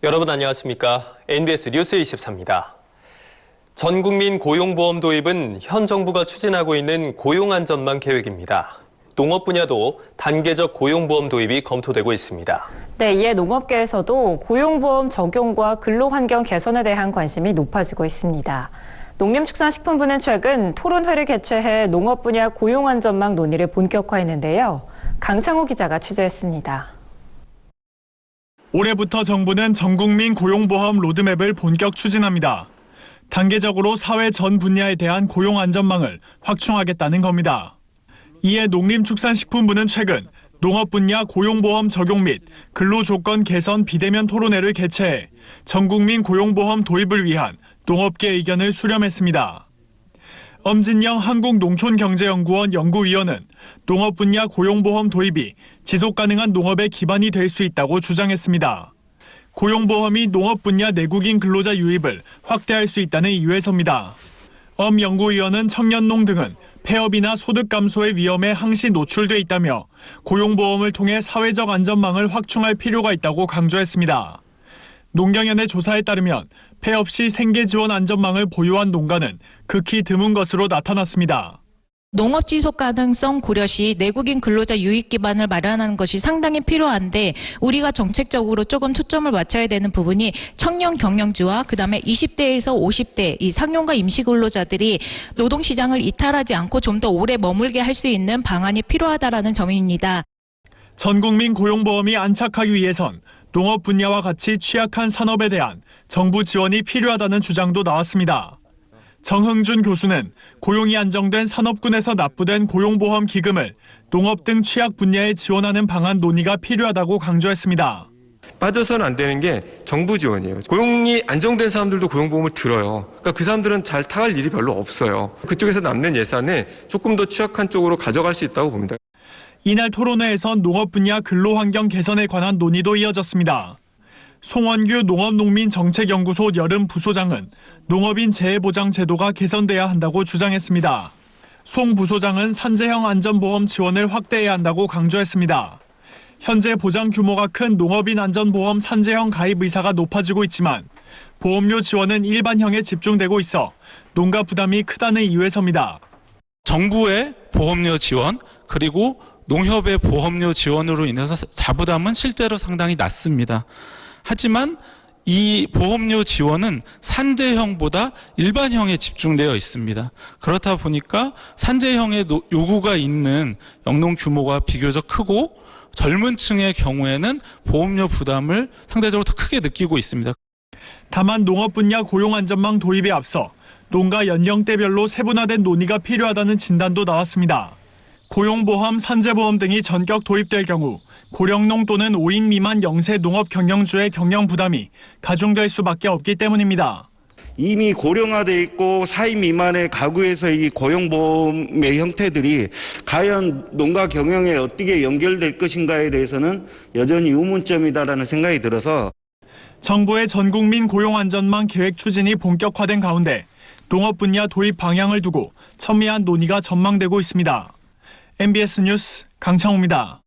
여러분 안녕하십니까? NBS 뉴스 24입니다. 전 국민 고용보험 도입은 현 정부가 추진하고 있는 고용안전망 계획입니다. 농업 분야도 단계적 고용보험 도입이 검토되고 있습니다. 네, 이에 농업계에서도 고용보험 적용과 근로환경 개선에 대한 관심이 높아지고 있습니다. 농림축산식품부는 최근 토론회를 개최해 농업 분야 고용안전망 논의를 본격화했는데요. 강창호 기자가 취재했습니다. 올해부터 정부는 전국민 고용보험 로드맵을 본격 추진합니다. 단계적으로 사회 전 분야에 대한 고용 안전망을 확충하겠다는 겁니다. 이에 농림축산식품부는 최근 농업 분야 고용보험 적용 및 근로조건 개선 비대면 토론회를 개최해 전국민 고용보험 도입을 위한 농업계 의견을 수렴했습니다. 엄진영 한국농촌경제연구원 연구위원은 농업 분야 고용보험 도입이 지속가능한 농업의 기반이 될 수 있다고 주장했습니다. 고용보험이 농업 분야 내국인 근로자 유입을 확대할 수 있다는 이유에서입니다. 엄 연구위원은 청년농 등은 폐업이나 소득 감소의 위험에 항시 노출돼 있다며 고용보험을 통해 사회적 안전망을 확충할 필요가 있다고 강조했습니다. 농경연의 조사에 따르면 폐업 시 생계지원 안전망을 보유한 농가는 극히 드문 것으로 나타났습니다. 농업 지속 가능성 고려 시 내국인 근로자 유입 기반을 마련하는 것이 상당히 필요한데 우리가 정책적으로 조금 초점을 맞춰야 되는 부분이 청년 경영주와 그다음에 20대에서 50대 이 상용과 임시 근로자들이 노동시장을 이탈하지 않고 좀 더 오래 머물게 할 수 있는 방안이 필요하다라는 점입니다. 전국민 고용보험이 안착하기 위해선 농업 분야와 같이 취약한 산업에 대한 정부 지원이 필요하다는 주장도 나왔습니다. 정흥준 교수는 고용이 안정된 산업군에서 납부된 고용보험 기금을 농업 등 취약 분야에 지원하는 방안 논의가 필요하다고 강조했습니다. 빠져서는 안 되는 게 정부 지원이에요. 고용이 안정된 사람들도 고용보험을 들어요. 그러니까 그 사람들은 잘 타갈 일이 별로 없어요. 그쪽에서 남는 예산을 조금 더 취약한 쪽으로 가져갈 수 있다고 봅니다. 이날 토론회에선 농업 분야 근로환경 개선에 관한 논의도 이어졌습니다. 송원규 농업농민정책연구소 여름 부소장은 농업인 재해보장 제도가 개선돼야 한다고 주장했습니다. 송 부소장은 산재형 안전보험 지원을 확대해야 한다고 강조했습니다. 현재 보장 규모가 큰 농업인 안전보험 산재형 가입 의사가 높아지고 있지만 보험료 지원은 일반형에 집중되고 있어 농가 부담이 크다는 이유에서입니다. 정부의 보험료 지원 그리고 농협의 보험료 지원으로 인해서 자부담은 실제로 상당히 낮습니다. 하지만 이 보험료 지원은 산재형보다 일반형에 집중되어 있습니다. 그렇다 보니까 산재형의 요구가 있는 영농 규모가 비교적 크고 젊은 층의 경우에는 보험료 부담을 상대적으로 더 크게 느끼고 있습니다. 다만 농업 분야 고용 안전망 도입에 앞서 농가 연령대별로 세분화된 논의가 필요하다는 진단도 나왔습니다. 고용보험, 산재보험 등이 전격 도입될 경우 고령농 또는 5인 미만 영세 농업 경영주의 경영 부담이 가중될 수밖에 없기 때문입니다. 이미 고령화돼 있고 4인 미만의 가구에서 이 고용보험의 형태들이 과연 농가 경영에 어떻게 연결될 것인가에 대해서는 여전히 의문점이다라는 생각이 들어서 정부의 전국민 고용안전망 계획 추진이 본격화된 가운데 농업 분야 도입 방향을 두고 첨예한 논의가 전망되고 있습니다. NBS 뉴스 강창호입니다.